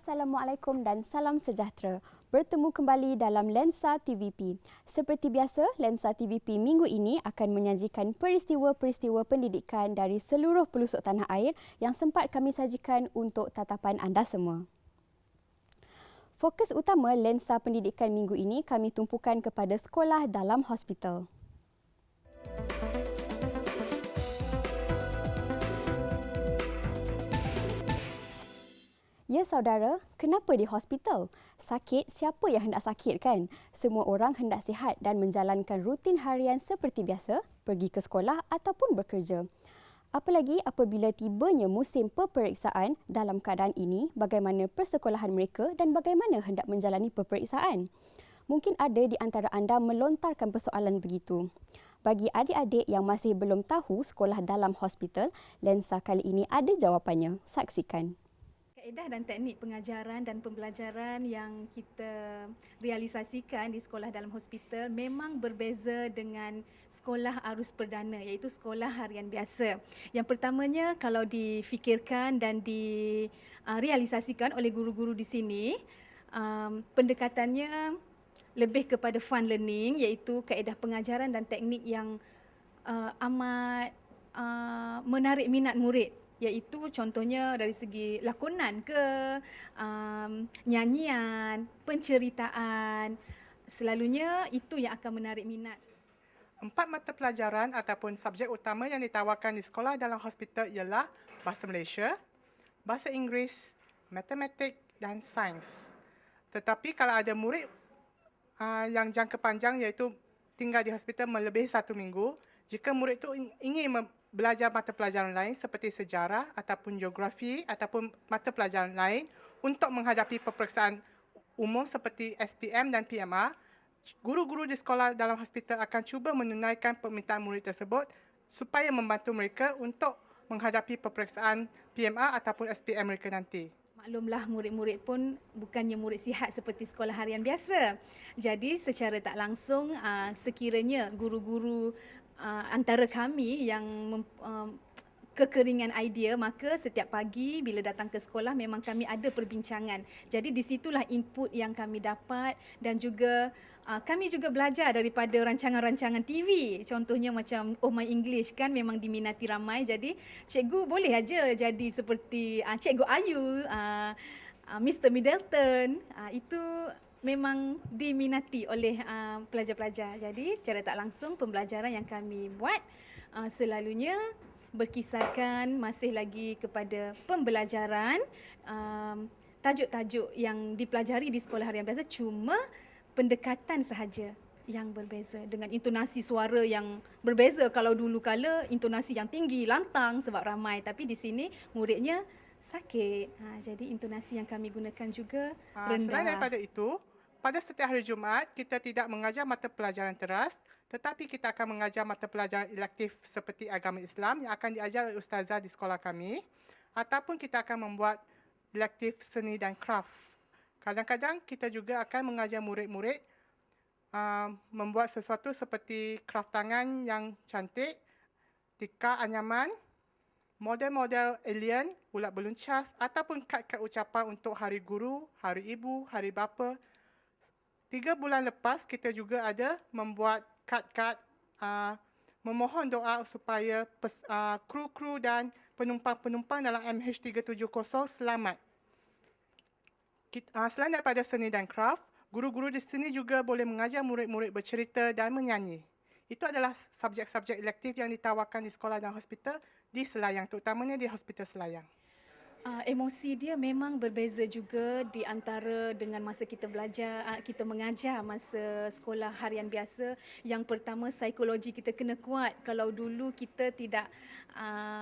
Assalamualaikum dan salam sejahtera. Bertemu kembali dalam Lensa TVP. Seperti biasa, Lensa TVP minggu ini akan menyajikan peristiwa-peristiwa pendidikan dari seluruh pelosok tanah air yang sempat kami sajikan untuk tatapan anda semua. Fokus utama Lensa Pendidikan minggu ini kami tumpukan kepada sekolah dalam hospital. Ya saudara, kenapa di hospital? Sakit, siapa yang hendak sakit kan? Semua orang hendak sihat dan menjalankan rutin harian seperti biasa, pergi ke sekolah ataupun bekerja. Apalagi apabila tibanya musim peperiksaan, dalam keadaan ini, bagaimana persekolahan mereka dan bagaimana hendak menjalani peperiksaan? Mungkin ada di antara anda melontarkan persoalan begitu. Bagi adik-adik yang masih belum tahu sekolah dalam hospital, Lensa kali ini ada jawapannya. Saksikan. Kaedah dan teknik pengajaran dan pembelajaran yang kita realisasikan di sekolah dalam hospital memang berbeza dengan sekolah arus perdana, iaitu sekolah harian biasa. Yang pertamanya, kalau difikirkan dan direalisasikan oleh guru-guru di sini, pendekatannya lebih kepada fun learning, iaitu kaedah pengajaran dan teknik yang amat menarik minat murid. Iaitu contohnya dari segi lakonan ke nyanyian, penceritaan, selalunya itu yang akan menarik minat. 4 mata pelajaran ataupun subjek utama yang ditawarkan di sekolah dalam hospital ialah Bahasa Malaysia, Bahasa Inggeris, Matematik dan Sains. Tetapi kalau ada murid yang jangka panjang iaitu tinggal di hospital melebihi 1 minggu, jika murid itu ingin belajar mata pelajaran lain seperti sejarah ataupun geografi ataupun mata pelajaran lain untuk menghadapi peperiksaan umum seperti SPM dan PMR, guru-guru di sekolah dalam hospital akan cuba menunaikan permintaan murid tersebut supaya membantu mereka untuk menghadapi peperiksaan PMR ataupun SPM mereka nanti. Maklumlah, murid-murid pun bukannya murid sihat seperti sekolah harian biasa. Jadi secara tak langsung sekiranya guru-guru antara kami yang kekeringan idea, maka setiap pagi bila datang ke sekolah memang kami ada perbincangan. Jadi di situlah input yang kami dapat dan juga kami juga belajar daripada rancangan-rancangan TV. Contohnya macam Oh My English kan memang diminati ramai. Jadi cikgu boleh aja jadi seperti Cikgu Ayu, Mr. Middleton. Itu memang diminati oleh pelajar-pelajar. Jadi secara tak langsung pembelajaran yang kami buat selalunya berkisarkan masih lagi kepada pembelajaran tajuk-tajuk yang dipelajari di sekolah harian biasa, cuma pendekatan sahaja yang berbeza dengan intonasi suara yang berbeza. Kalau dulu kala intonasi yang tinggi, lantang sebab ramai, tapi di sini muridnya sakit. Jadi intonasi yang kami gunakan juga rendah. Selain daripada itu, pada setiap hari Jumaat, kita tidak mengajar mata pelajaran teras, tetapi kita akan mengajar mata pelajaran elektif seperti agama Islam yang akan diajar oleh ustazah di sekolah kami, ataupun kita akan membuat elektif seni dan craft. Kadang-kadang kita juga akan mengajar murid-murid membuat sesuatu seperti craft tangan yang cantik, tikar anyaman, model-model alien, ulat beluncas ataupun kad-kad ucapan untuk Hari Guru, Hari Ibu, Hari Bapa. 3 bulan lepas, kita juga ada membuat kad-kad memohon doa supaya kru-kru dan penumpang-penumpang dalam MH370 selamat. Selain daripada seni dan craft, guru-guru di sini juga boleh mengajar murid-murid bercerita dan menyanyi. Itu adalah subjek-subjek elektif yang ditawarkan di sekolah dan hospital di Selayang, terutamanya di Hospital Selayang. Emosi dia memang berbeza juga di antara dengan masa kita belajar, kita mengajar masa sekolah harian biasa. Yang pertama, psikologi kita kena kuat. Kalau dulu kita tidak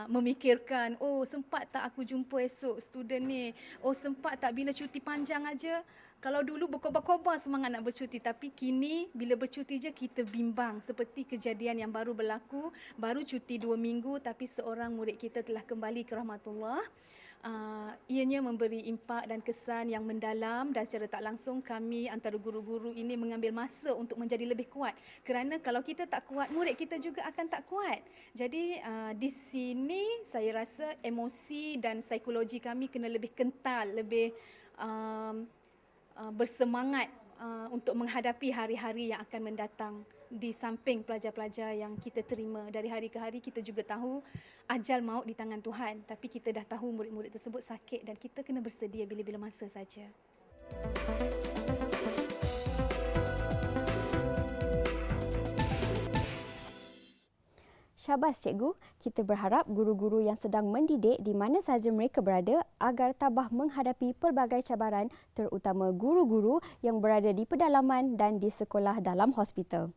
memikirkan, oh sempat tak aku jumpa esok student ni, oh sempat tak bila cuti panjang aja. Kalau dulu berkobar-kobar semangat nak bercuti, tapi kini bila bercuti je kita bimbang. Seperti kejadian yang baru berlaku, baru cuti 2 minggu tapi seorang murid kita telah kembali ke rahmatullah. Ianya memberi impak dan kesan yang mendalam, dan secara tak langsung kami antara guru-guru ini mengambil masa untuk menjadi lebih kuat. Kerana kalau kita tak kuat, murid kita juga akan tak kuat. Jadi di sini saya rasa emosi dan psikologi kami kena lebih kental, lebih bersemangat untuk menghadapi hari-hari yang akan mendatang. Di samping pelajar-pelajar yang kita terima dari hari ke hari, kita juga tahu ajal maut di tangan Tuhan. Tapi kita dah tahu murid-murid tersebut sakit dan kita kena bersedia bila-bila masa saja. Syabas cikgu, kita berharap guru-guru yang sedang mendidik di mana sahaja mereka berada agar tabah menghadapi pelbagai cabaran, terutama guru-guru yang berada di pedalaman dan di sekolah dalam hospital.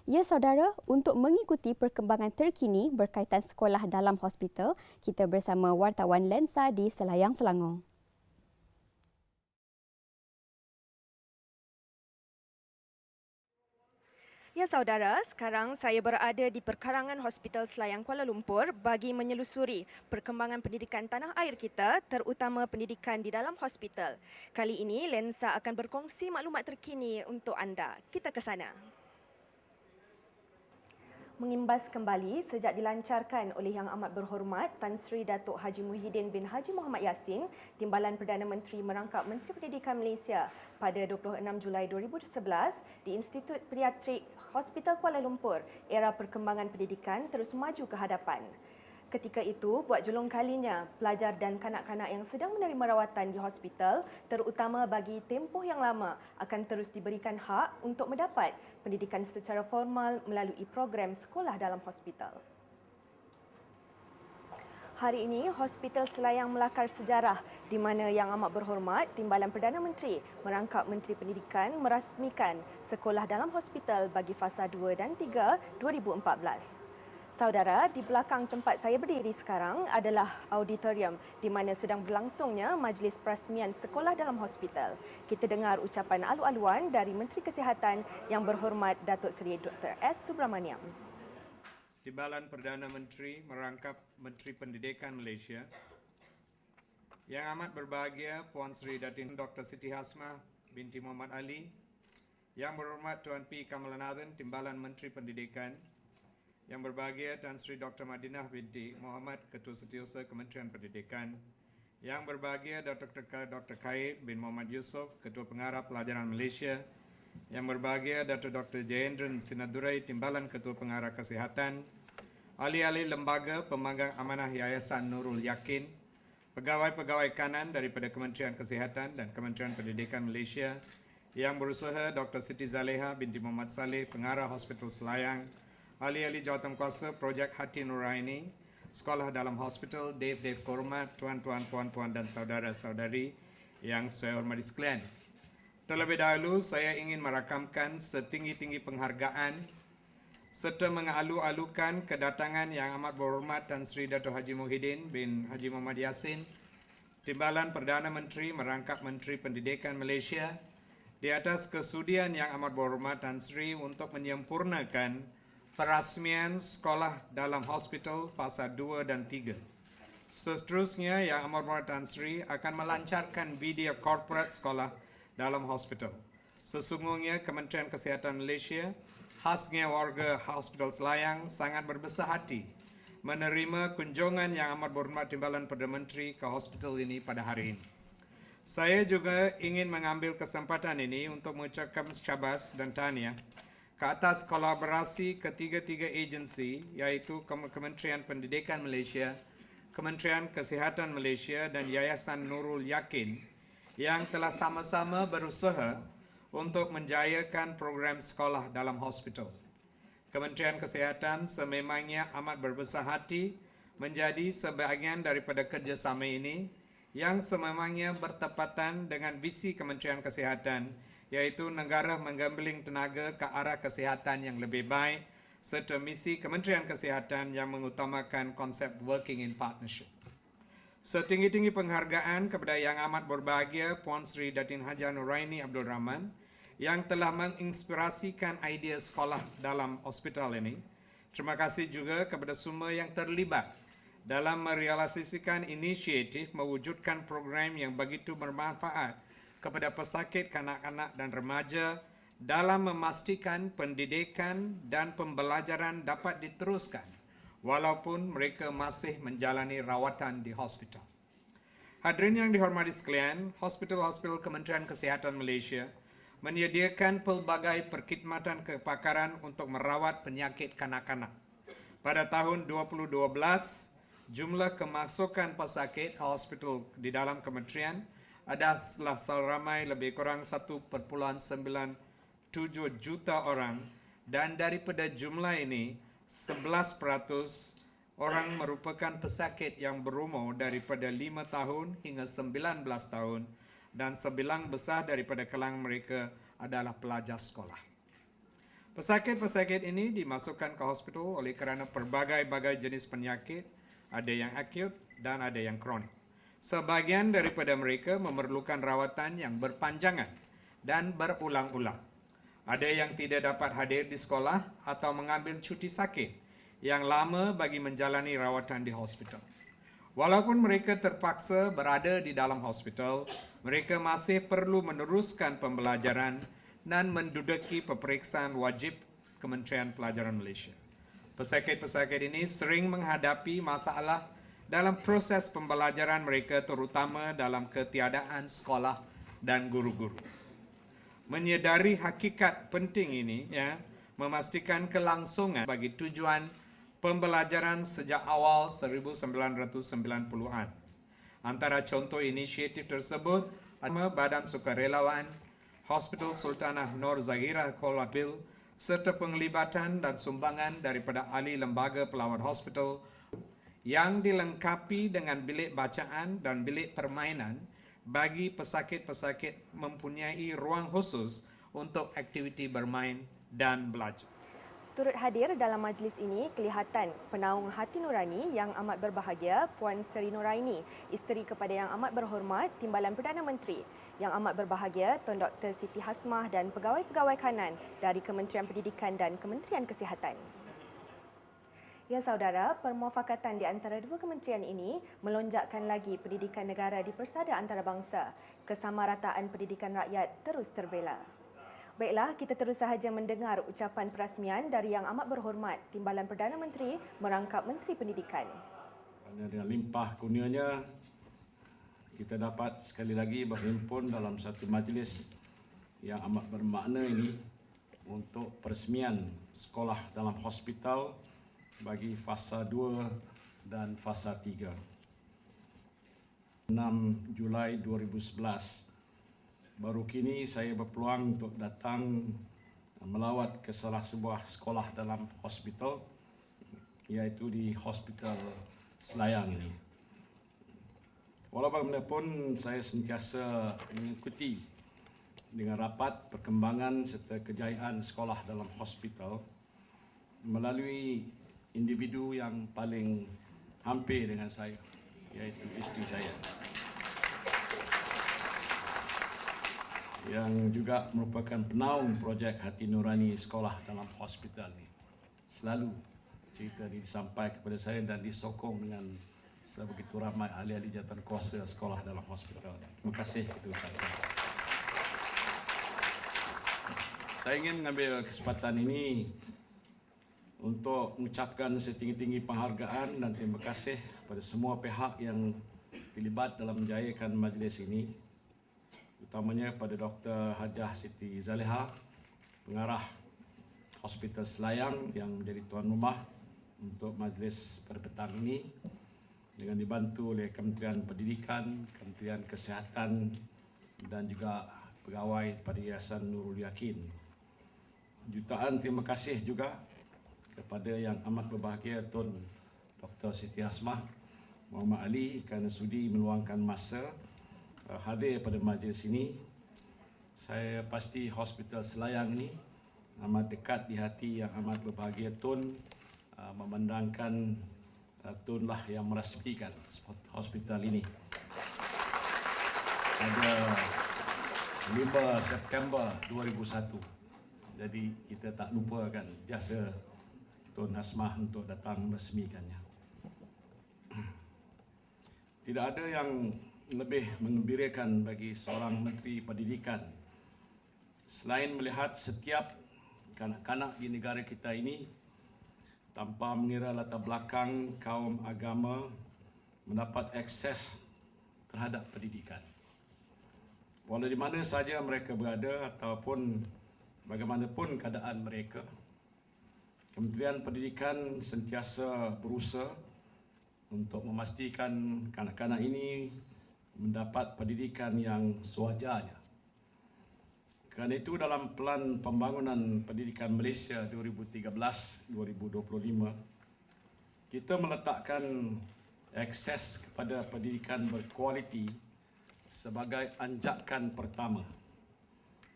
Ya saudara, untuk mengikuti perkembangan terkini berkaitan sekolah dalam hospital, kita bersama wartawan Lensa di Selayang, Selangor. Ya saudara, sekarang saya berada di perkarangan Hospital Selayang Kuala Lumpur bagi menyelusuri perkembangan pendidikan tanah air kita, terutama pendidikan di dalam hospital. Kali ini Lensa akan berkongsi maklumat terkini untuk anda. Kita ke sana. Mengimbas kembali sejak dilancarkan oleh Yang Amat Berhormat Tan Sri Datuk Haji Muhyiddin bin Haji Muhammad Yassin, Timbalan Perdana Menteri merangkap Menteri Pendidikan Malaysia pada 26 Julai 2011 di Institut Pediatrik Hospital Kuala Lumpur, era perkembangan pendidikan terus maju ke hadapan. Ketika itu, buat julung kalinya, pelajar dan kanak-kanak yang sedang menerima rawatan di hospital, terutama bagi tempoh yang lama, akan terus diberikan hak untuk mendapat pendidikan secara formal melalui program sekolah dalam hospital. Hari ini, Hospital Selayang melakar sejarah di mana Yang Amat Berhormat Timbalan Perdana Menteri merangkap Menteri Pendidikan merasmikan sekolah dalam hospital bagi fasa 2 dan 3 2014. Saudara, di belakang tempat saya berdiri sekarang adalah auditorium di mana sedang berlangsungnya majlis perasmian sekolah dalam hospital. Kita dengar ucapan alu-aluan dari Menteri Kesihatan Yang Berhormat Datuk Seri Dr. S. Subramaniam. Timbalan Perdana Menteri merangkap Menteri Pendidikan Malaysia. Yang amat berbahagia Puan Sri Datin Dr. Siti Hasmah binti Muhammad Ali. Yang Berhormat Tuan P. Kamalanathan, Timbalan Menteri Pendidikan. Yang berbahagia Tan Sri Dr. Madinah binti Muhammad, Ketua Setiausaha Kementerian Pendidikan. Yang berbahagia Dr. Khair bin Muhammad Yusof, Ketua Pengarah Pelajaran Malaysia. Yang berbahagia Dr. Jayendran Sinadurai, Timbalan Ketua Pengarah Kesihatan. Ahli-ahli lembaga pemanggang amanah Yayasan Nurul Yakin. Pegawai-pegawai kanan daripada Kementerian Kesihatan dan Kementerian Pendidikan Malaysia. Yang berusaha Dr. Siti Zaleha binti Muhammad Saleh, Pengarah Hospital Selayang. Ahli-ahli jawatankuasa Projek Hati Nuraini, Sekolah Dalam Hospital, Dev Kormat, tuan-tuan, puan-puan dan saudara-saudari yang saya hormati sekalian. Terlebih dahulu, saya ingin merakamkan setinggi-tinggi penghargaan serta mengalu-alukan kedatangan Yang Amat Berhormat Tan Sri Dato' Haji Muhyiddin bin Haji Muhammad Yassin, Timbalan Perdana Menteri merangkap Menteri Pendidikan Malaysia, di atas kesudian Yang Amat Berhormat Tan Sri untuk menyempurnakan perasmian sekolah dalam hospital fasa 2 dan 3. Seterusnya, Yang Amat Berhormat Tan Sri akan melancarkan video korporat sekolah dalam hospital. Sesungguhnya, Kementerian Kesihatan Malaysia, khasnya warga Hospital Selayang, sangat berbesar hati menerima kunjungan Yang Amat Berhormat Timbalan Perdana Menteri ke hospital ini pada hari ini. Saya juga ingin mengambil kesempatan ini untuk mengucapkan syabas dan tahniah ke atas kolaborasi ketiga-tiga agensi, iaitu Kementerian Pendidikan Malaysia, Kementerian Kesihatan Malaysia dan Yayasan Nurul Yakin yang telah sama-sama berusaha untuk menjayakan program sekolah dalam hospital. Kementerian Kesihatan sememangnya amat berbesar hati menjadi sebahagian daripada kerjasama ini yang sememangnya bertepatan dengan visi Kementerian Kesihatan, iaitu negara menggambling tenaga ke arah kesihatan yang lebih baik serta misi Kementerian Kesihatan yang mengutamakan konsep working in partnership. Setinggi-tinggi penghargaan kepada Yang Amat Berbahagia Puan Sri Datin Haja Nuraini Abdul Rahman yang telah menginspirasikan idea sekolah dalam hospital ini. Terima kasih juga kepada semua yang terlibat dalam merealisasikan inisiatif mewujudkan program yang begitu bermanfaat kepada pesakit kanak-kanak dan remaja dalam memastikan pendidikan dan pembelajaran dapat diteruskan walaupun mereka masih menjalani rawatan di hospital. Hadirin yang dihormati sekalian, hospital-hospital Kementerian Kesihatan Malaysia menyediakan pelbagai perkhidmatan kepakaran untuk merawat penyakit kanak-kanak. Pada tahun 2012, jumlah kemasukan pesakit hospital di dalam kementerian adalah seramai lebih kurang 1,97 juta orang, dan daripada jumlah ini 11% orang merupakan pesakit yang berumur daripada 5 tahun hingga 19 tahun, dan sebilang besar daripada kalangan mereka adalah pelajar sekolah. Pesakit-pesakit ini dimasukkan ke hospital oleh kerana pelbagai-bagai jenis penyakit, ada yang akut dan ada yang kronik. Sebahagian daripada mereka memerlukan rawatan yang berpanjangan dan berulang-ulang. Ada yang tidak dapat hadir di sekolah atau mengambil cuti sakit yang lama bagi menjalani rawatan di hospital. Walaupun mereka terpaksa berada di dalam hospital, mereka masih perlu meneruskan pembelajaran dan menduduki peperiksaan wajib Kementerian Pelajaran Malaysia. Pesakit-pesakit ini sering menghadapi masalah dalam proses pembelajaran mereka, terutama dalam ketiadaan sekolah dan guru-guru. Menyedari hakikat penting ini, memastikan kelangsungan bagi tujuan pembelajaran sejak awal 1990-an. Antara contoh inisiatif tersebut adalah Badan Sukarelawan, Hospital Sultanah Nur Zahirah Kuala Lumpur, serta penglibatan dan sumbangan daripada ahli lembaga pelawat hospital yang dilengkapi dengan bilik bacaan dan bilik permainan bagi pesakit-pesakit mempunyai ruang khusus untuk aktiviti bermain dan belajar. Turut hadir dalam majlis ini kelihatan penaung hati nurani yang amat berbahagia Puan Seri Nuraini, isteri kepada Yang Amat Berhormat Timbalan Perdana Menteri, Yang Amat Berbahagia Tun Dr. Siti Hasmah dan pegawai-pegawai kanan dari Kementerian Pendidikan dan Kementerian Kesihatan. Ya saudara, permufakatan di antara dua kementerian ini melonjakkan lagi pendidikan negara di persada antarabangsa. Kesamarataan pendidikan rakyat terus terbela. Baiklah, kita terus sahaja mendengar ucapan perasmian dari Yang Amat Berhormat Timbalan Perdana Menteri merangkap Menteri Pendidikan. Dengan limpah kurnianya, kita dapat sekali lagi berhimpun dalam satu majlis yang amat bermakna ini untuk peresmian sekolah dalam hospital bagi fasa 2 dan fasa 3. 6 Julai 2011. Baru kini saya berpeluang untuk datang melawat ke salah sebuah sekolah dalam hospital, iaitu di Hospital Selayang ini. Walau bagaimanapun, saya sentiasa mengikuti dengan rapat perkembangan serta kejayaan sekolah dalam hospital melalui individu yang paling hampir dengan saya, iaitu isteri saya, yang juga merupakan penaung projek Hati Nurani Sekolah dalam Hospital ini. Selalu cerita ini disampaikan kepada saya dan disokong dengan sebegitu ramai ahli-ahli jawatankuasa sekolah dalam hospital. Terima kasih Ketua. Saya ingin mengambil kesempatan ini untuk mengucapkan setinggi-tinggi penghargaan dan terima kasih kepada semua pihak yang terlibat dalam menjayakan majlis ini, utamanya pada Dr. Hajah Siti Zaliha, pengarah Hospital Selayang yang menjadi tuan rumah untuk majlis pada petang ini, dengan dibantu oleh Kementerian Pendidikan, Kementerian Kesihatan dan juga pegawai pada Yayasan Nurul Yakin. Jutaan terima kasih juga kepada Yang Amat Berbahagia Tun Dr. Siti Hasmah Muhammad Ali kerana sudi meluangkan masa hadir pada majlis ini. Saya pasti Hospital Selayang ini amat dekat di hati Yang Amat Berbahagia Tun, memandangkan Tun lah yang merasmikan hospital ini. Pada 5 September 2001. Jadi kita tak lupakan jasa Tun Hasmah untuk datang meresmikannya. Tidak ada yang lebih menggembirakan bagi seorang Menteri Pendidikan selain melihat setiap kanak-kanak di negara kita ini tanpa mengira latar belakang kaum agama mendapat akses terhadap pendidikan. Walau di mana saja mereka berada ataupun bagaimanapun keadaan mereka, Kementerian Pendidikan sentiasa berusaha untuk memastikan kanak-kanak ini mendapat pendidikan yang sewajarnya. Kerana itu dalam Pelan Pembangunan Pendidikan Malaysia 2013-2025, kita meletakkan akses kepada pendidikan berkualiti sebagai anjakan pertama,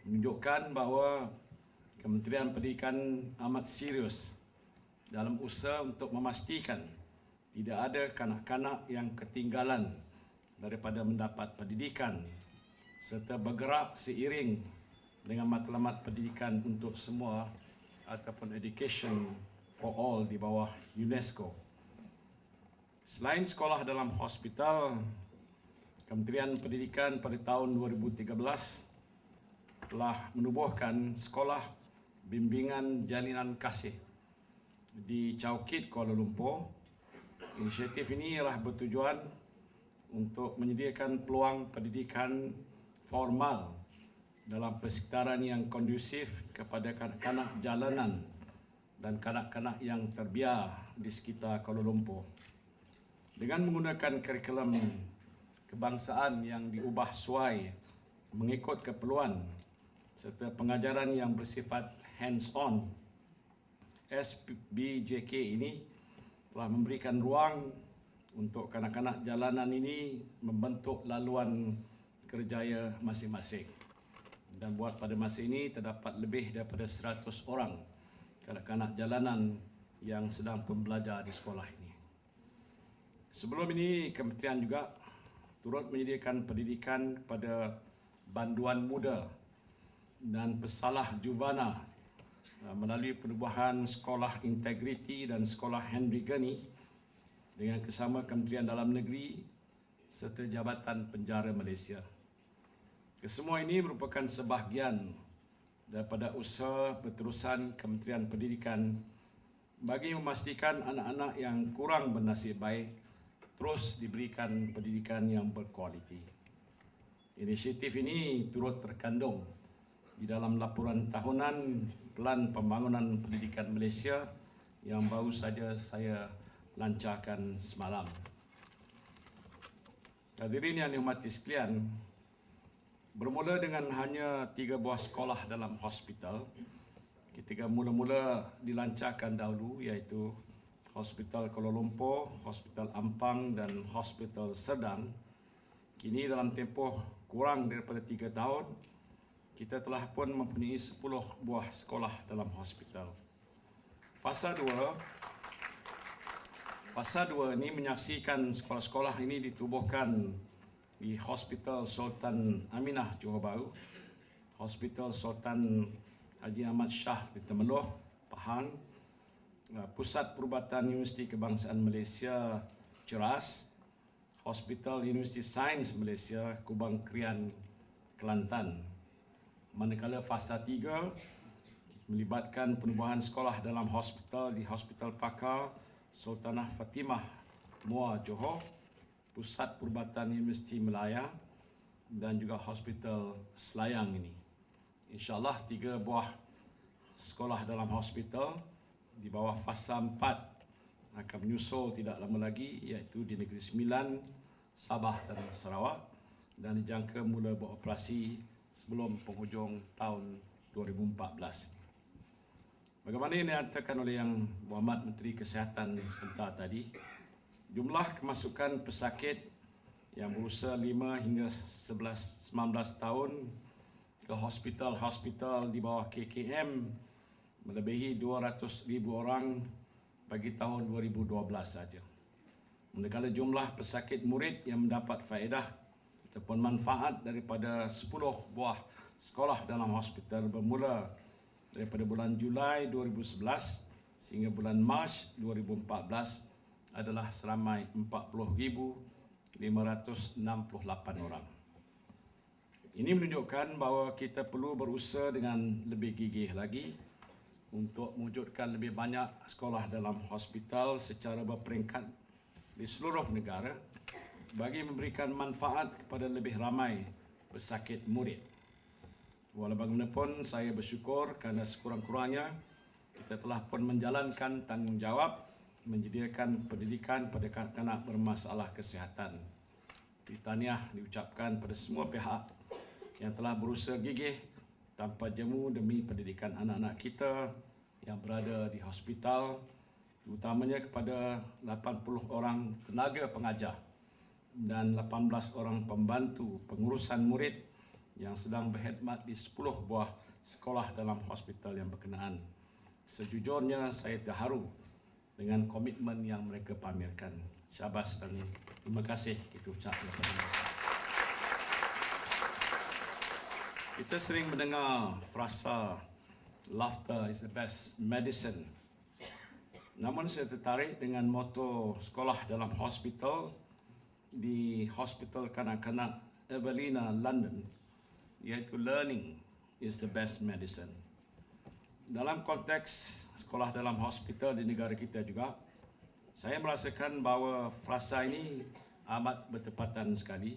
menunjukkan bahawa Kementerian Pendidikan amat serius dalam usaha untuk memastikan tidak ada kanak-kanak yang ketinggalan daripada mendapat pendidikan serta bergerak seiring dengan matlamat pendidikan untuk semua ataupun education for all di bawah UNESCO. Selain sekolah dalam hospital, Kementerian Pendidikan pada tahun 2013 telah menubuhkan sekolah bimbingan jalinan kasih di Chowkit, Kuala Lumpur. Inisiatif ini ialah bertujuan untuk menyediakan peluang pendidikan formal dalam persekitaran yang kondusif kepada kanak-kanak jalanan dan kanak-kanak yang terbiar di sekitar Kuala Lumpur. Dengan menggunakan kurikulum kebangsaan yang diubah suai mengikut keperluan serta pengajaran yang bersifat hands-on, SBJK ini telah memberikan ruang untuk kanak-kanak jalanan ini membentuk laluan kerjaya masing-masing. Dan buat pada masa ini terdapat lebih daripada 100 orang kanak-kanak jalanan yang sedang pembelajar di sekolah ini. Sebelum ini, Kementerian juga turut menyediakan pendidikan kepada banduan muda dan pesalah juvana melalui penubuhan Sekolah Integriti dan Sekolah Henry Gurney dengan kerjasama Kementerian Dalam Negeri serta Jabatan Penjara Malaysia. Kesemua ini merupakan sebahagian daripada usaha berterusan Kementerian Pendidikan bagi memastikan anak-anak yang kurang bernasib baik terus diberikan pendidikan yang berkualiti. Inisiatif ini turut terkandung di dalam laporan tahunan Pelan Pembangunan Pendidikan Malaysia yang baru saja saya lancarkan semalam. Hadirin yang dihormati sekalian, bermula dengan hanya 3 buah sekolah dalam hospital, ketika mula-mula dilancarkan dahulu iaitu Hospital Kuala Lumpur, Hospital Ampang dan Hospital Serdang. Kini dalam tempoh kurang daripada 3 tahun, kita telah pun mempunyai 10 buah sekolah dalam hospital. Fasa 2 ini menyaksikan sekolah-sekolah ini ditubuhkan di Hospital Sultan Aminah Johor Bahru, Hospital Sultan Haji Ahmad Shah di Temeloh, Pahang, Pusat Perubatan Universiti Kebangsaan Malaysia Ceras, Hospital Universiti Sains Malaysia Kubang Krian, Kelantan. Manakala fasa 3 melibatkan penubuhan sekolah dalam hospital di Hospital Pakar Sultanah Fatimah Muar Johor, Pusat Perubatan Universiti Melaya dan juga Hospital Selayang ini. InsyaAllah 3 buah sekolah dalam hospital di bawah fasa 4 akan menyusul tidak lama lagi iaitu di Negeri Sembilan, Sabah dan Sarawak dan dijangka mula beroperasi sebelum penghujung tahun 2014. Bagaimana yang dinyatakan oleh Yang Berhormat Menteri Kesihatan sebentar tadi, jumlah kemasukan pesakit yang berusia 5 hingga 19 tahun ke hospital-hospital di bawah KKM melebihi 200,000 orang bagi tahun 2012 saja. Manakala jumlah pesakit murid yang mendapat faedah ataupun manfaat daripada 10 buah sekolah dalam hospital bermula daripada bulan Julai 2011 sehingga bulan Mac 2014 adalah seramai 40,568 orang. Ini menunjukkan bahawa kita perlu berusaha dengan lebih gigih lagi untuk mewujudkan lebih banyak sekolah dalam hospital secara berperingkat di seluruh negara bagi memberikan manfaat kepada lebih ramai pesakit murid. Walau bagaimanapun, saya bersyukur kerana sekurang-kurangnya kita telah pun menjalankan tanggungjawab menyediakan pendidikan pada kanak-kanak bermasalah kesihatan. Tahniah diucapkan pada semua pihak yang telah berusaha gigih tanpa jemu demi pendidikan anak-anak kita yang berada di hospital, terutamanya kepada 80 orang tenaga pengajar dan 18 orang pembantu pengurusan murid yang sedang berkhidmat di 10 buah sekolah dalam hospital yang berkenaan. Sejujurnya saya terharu dengan komitmen yang mereka pamerkan. Syabas dan terima kasih kita ucap kepada mereka. Kita sering mendengar frasa laughter is the best medicine. Namun saya tertarik dengan moto sekolah dalam hospital di Hospital Kanak-kanak Evelina, London, iaitu learning is the best medicine. Dalam konteks sekolah dalam hospital di negara kita juga, saya merasakan bahawa frasa ini amat bertepatan sekali.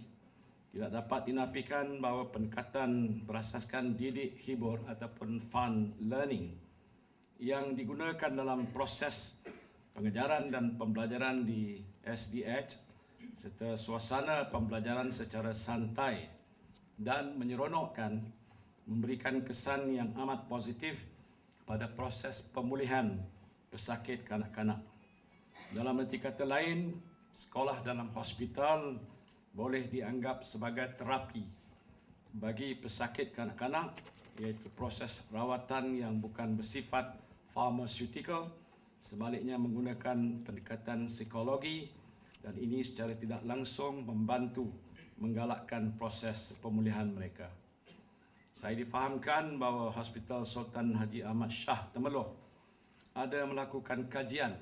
Tidak dapat dinafikan bahawa pendekatan berasaskan didik hibur ataupun fun learning yang digunakan dalam proses pengajaran dan pembelajaran di SDH serta suasana pembelajaran secara santai dan menyeronokkan memberikan kesan yang amat positif pada proses pemulihan pesakit kanak-kanak. Dalam erti kata lain, sekolah dalam hospital boleh dianggap sebagai terapi bagi pesakit kanak-kanak, iaitu proses rawatan yang bukan bersifat pharmaceutical, sebaliknya menggunakan pendekatan psikologi dan ini secara tidak langsung membantu menggalakkan proses pemulihan mereka. Saya difahamkan bahawa Hospital Sultan Haji Ahmad Shah Temeloh ada melakukan kajian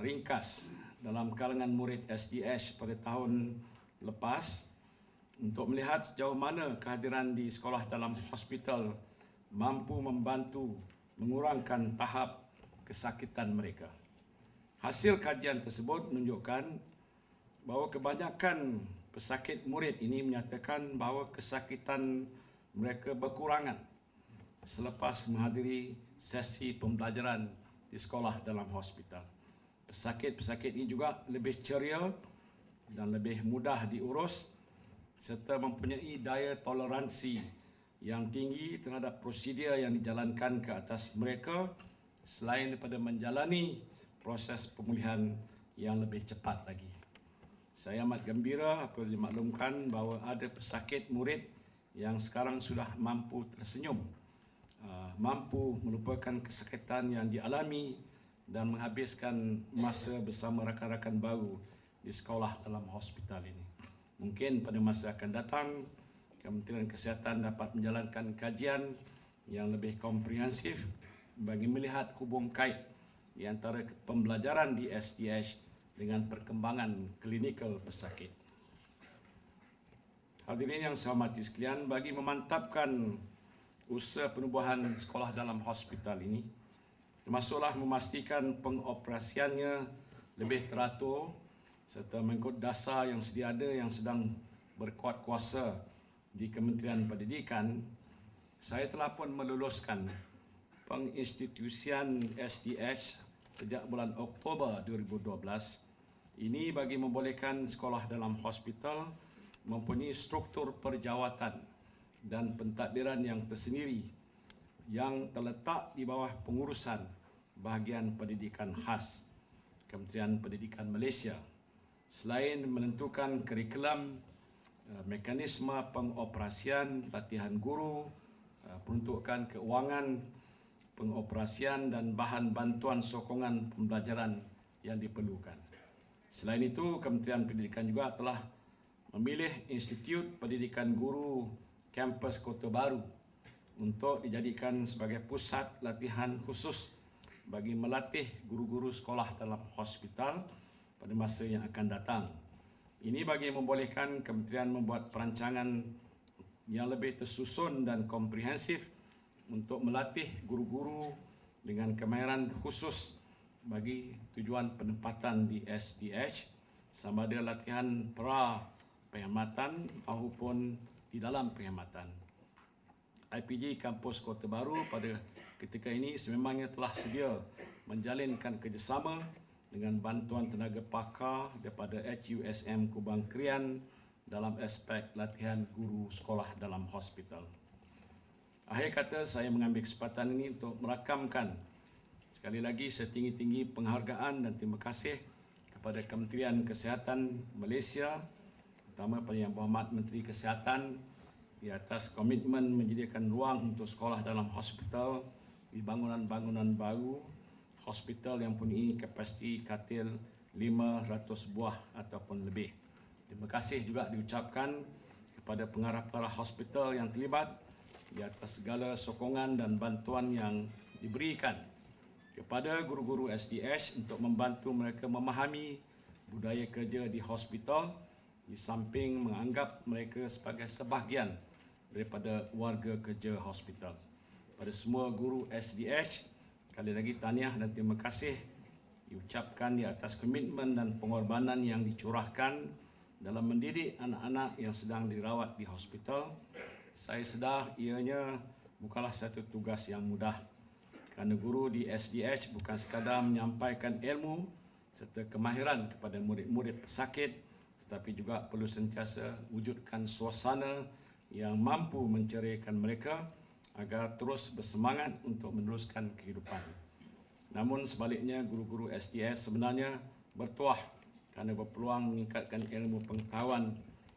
ringkas dalam kalangan murid SDH pada tahun lepas untuk melihat sejauh mana kehadiran di sekolah dalam hospital mampu membantu mengurangkan tahap kesakitan mereka. Hasil kajian tersebut menunjukkan bahawa kebanyakan pesakit murid ini menyatakan bahawa kesakitan mereka berkurangan selepas menghadiri sesi pembelajaran di sekolah dalam hospital. Pesakit-pesakit ini juga lebih ceria dan lebih mudah diurus serta mempunyai daya toleransi yang tinggi terhadap prosedur yang dijalankan ke atas mereka selain daripada menjalani proses pemulihan yang lebih cepat lagi. Saya amat gembira apabila dimaklumkan bahawa ada pesakit murid yang sekarang sudah mampu tersenyum, mampu melupakan kesakitan yang dialami dan menghabiskan masa bersama rakan-rakan baru di sekolah dalam hospital ini. Mungkin pada masa akan datang, Kementerian Kesihatan dapat menjalankan kajian yang lebih komprehensif bagi melihat hubung kait di antara pembelajaran di SDH dengan perkembangan klinikal pesakit. Hadirin yang saya hormati sekalian, bagi memantapkan usaha penubuhan sekolah dalam hospital ini, termasuklah memastikan pengoperasiannya lebih teratur serta mengikut dasar yang sedia ada yang sedang berkuat kuasa di Kementerian Pendidikan, saya telah pun meluluskan penginstitusian SDH sejak bulan Oktober 2012. Ini bagi membolehkan sekolah dalam hospital mempunyai struktur perjawatan dan pentadbiran yang tersendiri yang terletak di bawah pengurusan bahagian pendidikan khas Kementerian Pendidikan Malaysia. Selain menentukan kurikulum, mekanisme pengoperasian, latihan guru, peruntukan keuangan, pengoperasian dan bahan bantuan sokongan pembelajaran yang diperlukan. Selain itu, Kementerian Pendidikan juga telah memilih Institut Pendidikan Guru Kampus Kota Baru untuk dijadikan sebagai pusat latihan khusus bagi melatih guru-guru sekolah dalam hospital pada masa yang akan datang. Ini bagi membolehkan kementerian membuat perancangan yang lebih tersusun dan komprehensif untuk melatih guru-guru dengan kemahiran khusus bagi tujuan penempatan di SDH sama ada latihan pra penghematan maupun di dalam penghematan. IPG Kampus Kota Baru pada ketika ini sememangnya telah sedia menjalinkan kerjasama dengan bantuan tenaga pakar daripada HUSM Kubang Krian dalam aspek latihan guru sekolah dalam hospital. Akhir kata, saya mengambil kesempatan ini untuk merakamkan sekali lagi setinggi-tinggi penghargaan dan terima kasih kepada Kementerian Kesihatan Malaysia, terutama pada Yang Berhormat Menteri Kesihatan di atas komitmen menyediakan ruang untuk sekolah dalam hospital di bangunan-bangunan baru, hospital yang mempunyai kapasiti katil 500 buah ataupun lebih. Terima kasih juga diucapkan kepada pengarah-pengarah hospital yang terlibat di atas segala sokongan dan bantuan yang diberikan kepada guru-guru SDH untuk membantu mereka memahami budaya kerja di hospital di samping menganggap mereka sebagai sebahagian daripada warga kerja hospital. Pada semua guru SDH, sekali lagi tahniah dan terima kasih diucapkan di atas komitmen dan pengorbanan yang dicurahkan dalam mendidik anak-anak yang sedang dirawat di hospital. Saya sedar ianya bukanlah satu tugas yang mudah kerana guru di SDH bukan sekadar menyampaikan ilmu serta kemahiran kepada murid-murid pesakit, tetapi juga perlu sentiasa wujudkan suasana yang mampu menceriakan mereka agar terus bersemangat untuk meneruskan kehidupan. Namun sebaliknya, guru-guru SDH sebenarnya bertuah kerana berpeluang meningkatkan ilmu pengetahuan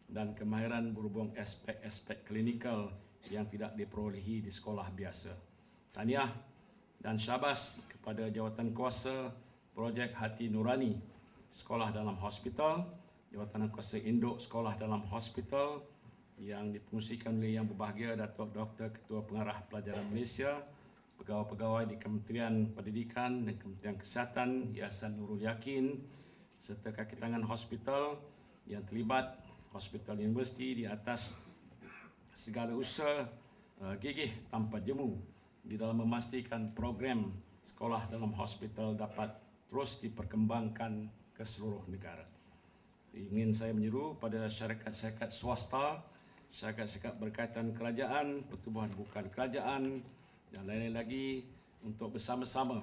dan kemahiran berhubung aspek-aspek klinikal yang tidak diperolehi di sekolah biasa. Tahniah dan syabas kepada jawatan kuasa projek Hati Nurani Sekolah dalam Hospital, jawatan kuasa induk Sekolah dalam Hospital yang dipengungsikan oleh Yang Berbahagia Datuk Dr. Ketua Pengarah Pelajaran Malaysia, pegawai-pegawai di Kementerian Pendidikan dan Kementerian Kesihatan, Yayasan Nurul Yakin, serta kaki tangan hospital yang terlibat, Hospital Universiti, di atas segala usaha gigih tanpa jemu di dalam memastikan program sekolah dalam hospital dapat terus diperkembangkan ke seluruh negara. Ingin saya menyeru pada syarikat-syarikat swasta, syarikat-syarikat berkaitan kerajaan, pertubuhan bukan kerajaan dan lain-lain lagi untuk bersama-sama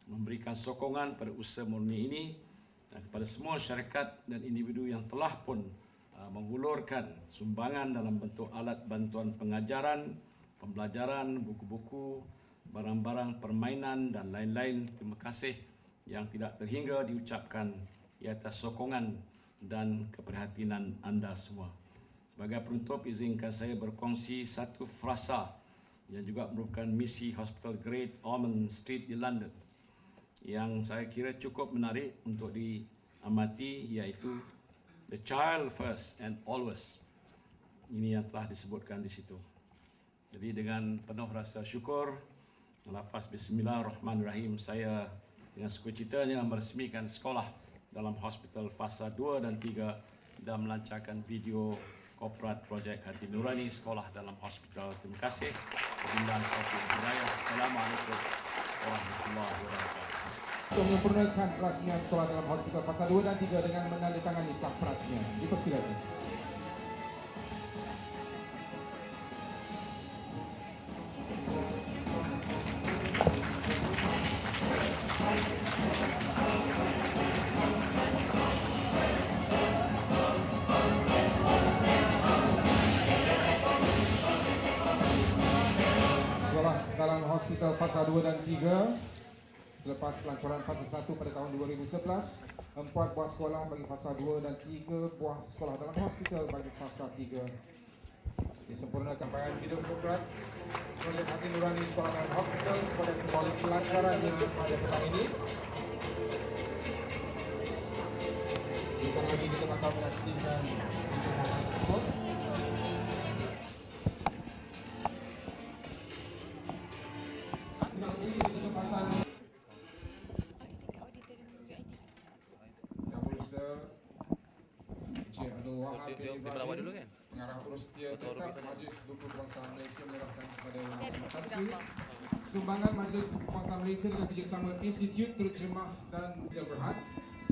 memberikan sokongan pada usaha murni ini dan kepada semua syarikat dan individu yang telah pun menghulurkan sumbangan dalam bentuk alat bantuan pengajaran, pembelajaran, buku-buku, barang-barang permainan dan lain-lain. Terima kasih yang tidak terhingga diucapkan di atas sokongan dan keprihatinan anda semua. Sebagai penutup, izinkan saya berkongsi satu frasa yang juga merupakan misi Hospital Great Ormond Street di London yang saya kira cukup menarik untuk diamati, iaitu the child first and always. Ini yang telah disebutkan di situ. Jadi dengan penuh rasa syukur, lafaz Bismillahirrahmanirrahim, saya dengan sukacitanya meresmikan sekolah dalam hospital fasa 2 dan 3 dan melancarkan video korporat projek Hati Nurani Sekolah dalam Hospital. Terima kasih. Assalamualaikum warahmatullahi wabarakatuh. Untuk menyempurnakan perasmian sekolah dalam hospital fasa 2 dan 3 dengan menandatangani kad perasmian. Dipersilakan. Sekolah dalam hospital fasa 2 dan 3 selepas pelancaran fasa 1 pada tahun 2011, 4 buah sekolah bagi fasa 2 dan 3 buah sekolah dalam hospital bagi fasa 3. Disempurnakan payaan video korporat projek Hati Nurani Sekolah dalam Hospital sebagai simbolik pelancarannya pada petang ini. Sebentar lagi kita akan menyaksikan video tersebut. Sedang ini kesempatan Encik Abdul Wahab bin Ibrahim, Pengarah Urus Setia Tetap Majlis Buku Bangsa Malaysia menyerahkan kepada Terima kasih. Sumbangan Majlis Buku Bangsa Malaysia dengan kerjasama Institut Terjemah dan Berhad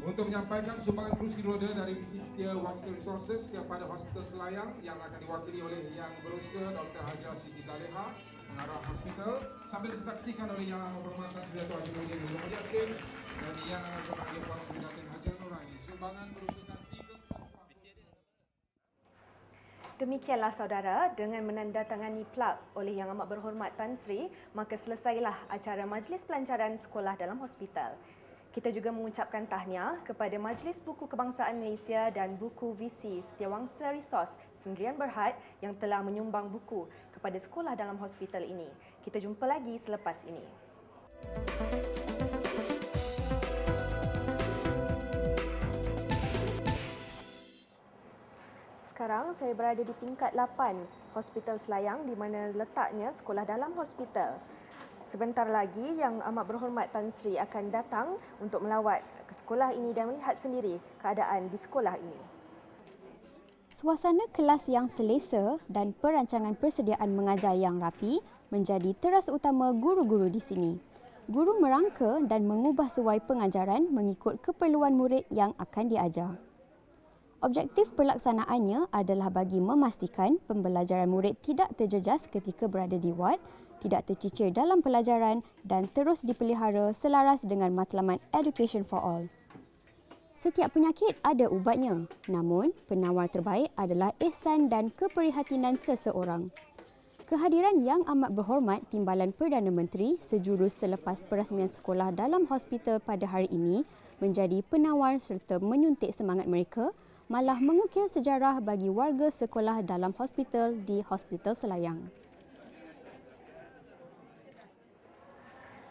Untuk menyampaikan sumbangan kerusi roda dari Misi Setia Wangsa Resources kepada Hospital Selayang yang akan diwakili oleh Yang Berusaha Dr. Hajar Siti Zaleha, pengarah hospital, sambil disaksikan oleh Yang Berhormatan Sri Dato' Haji Muhyiddin bin Muhammad Yassin dan Yang Berbahagia Puan Sri Datin Hajar Nuraini. Sumbangan merupakan 3. Demikianlah saudara, dengan menandatangani plak oleh Yang Amat Berhormat Tan Sri, maka selesailah acara Majlis Pelancaran Sekolah dalam Hospital. Kita juga mengucapkan tahniah kepada Majlis Buku Kebangsaan Malaysia dan Buku Visi Setiawangsa Resource Sendirian Berhad yang telah menyumbang buku kepada sekolah dalam hospital ini. Kita jumpa lagi selepas ini. Sekarang saya berada di tingkat 8 Hospital Selayang di mana letaknya sekolah dalam hospital. Sebentar lagi Yang Amat Berhormat Tan Sri akan datang untuk melawat ke sekolah ini dan melihat sendiri keadaan di sekolah ini. Suasana kelas yang selesa dan perancangan persediaan mengajar yang rapi menjadi teras utama guru-guru di sini. Guru merangka dan mengubah suai pengajaran mengikut keperluan murid yang akan diajar. Objektif pelaksanaannya adalah bagi memastikan pembelajaran murid tidak terjejas ketika berada di ward, tidak tercicir dalam pelajaran dan terus dipelihara selaras dengan matlamat Education for All. Setiap penyakit ada ubatnya, namun penawar terbaik adalah ihsan dan keprihatinan seseorang. Kehadiran Yang Amat Berhormat Timbalan Perdana Menteri sejurus selepas perasmian sekolah dalam hospital pada hari ini menjadi penawar serta menyuntik semangat mereka, malah mengukir sejarah bagi warga sekolah dalam hospital di Hospital Selayang.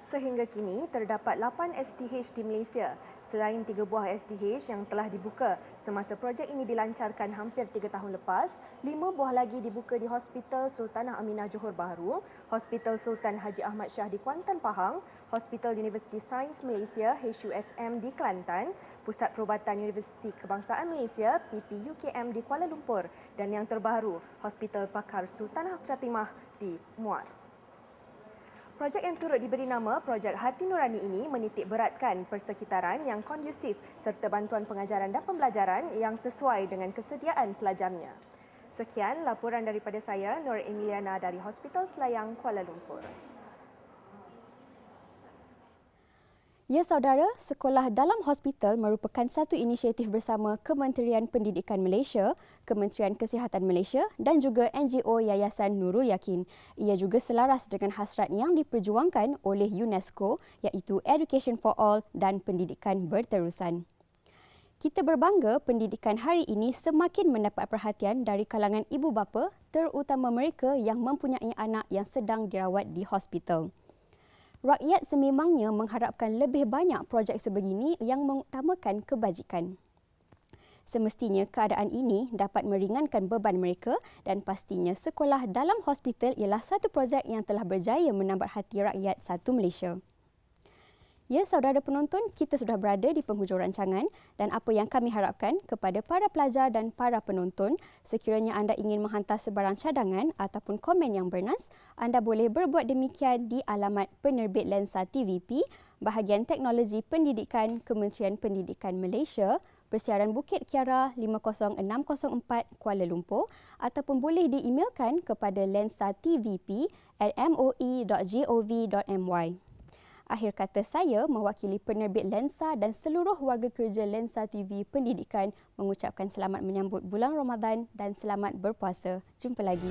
Sehingga kini terdapat 8 SDH di Malaysia, selain 3 buah SDH yang telah dibuka semasa projek ini dilancarkan hampir 3 tahun lepas, 5 buah lagi dibuka di Hospital Sultanah Aminah Johor Bahru, Hospital Sultan Haji Ahmad Shah di Kuantan Pahang, Hospital Universiti Sains Malaysia HUSM di Kelantan, Pusat Perubatan Universiti Kebangsaan Malaysia PPUKM di Kuala Lumpur dan yang terbaru Hospital Pakar Sultanah Fatimah di Muar. Projek yang turut diberi nama Projek Hati Nurani ini menitik beratkan persekitaran yang kondusif serta bantuan pengajaran dan pembelajaran yang sesuai dengan kesediaan pelajarnya. Sekian laporan daripada saya, Nur Emiliana dari Hospital Selayang, Kuala Lumpur. Ya saudara, sekolah dalam hospital merupakan satu inisiatif bersama Kementerian Pendidikan Malaysia, Kementerian Kesihatan Malaysia dan juga NGO Yayasan Nurul Yakin. Ia juga selaras dengan hasrat yang diperjuangkan oleh UNESCO iaitu Education for All dan pendidikan berterusan. Kita berbangga pendidikan hari ini semakin mendapat perhatian dari kalangan ibu bapa, terutama mereka yang mempunyai anak yang sedang dirawat di hospital. Rakyat sememangnya mengharapkan lebih banyak projek sebegini yang mengutamakan kebajikan. Semestinya keadaan ini dapat meringankan beban mereka dan pastinya sekolah dalam hospital ialah satu projek yang telah berjaya menambat hati rakyat satu Malaysia. Ya, saudara penonton, kita sudah berada di penghujung rancangan dan apa yang kami harapkan kepada para pelajar dan para penonton, sekiranya anda ingin menghantar sebarang cadangan ataupun komen yang bernas, anda boleh berbuat demikian di alamat Penerbit Lensa TVP, Bahagian Teknologi Pendidikan, Kementerian Pendidikan Malaysia, Persiaran Bukit Kiara 50604 Kuala Lumpur ataupun boleh di-emailkan kepada lensatvp@moi.gov.my. Akhir kata, saya mewakili penerbit Lensa dan seluruh warga kerja Lensa TV Pendidikan mengucapkan selamat menyambut bulan Ramadan dan selamat berpuasa. Jumpa lagi.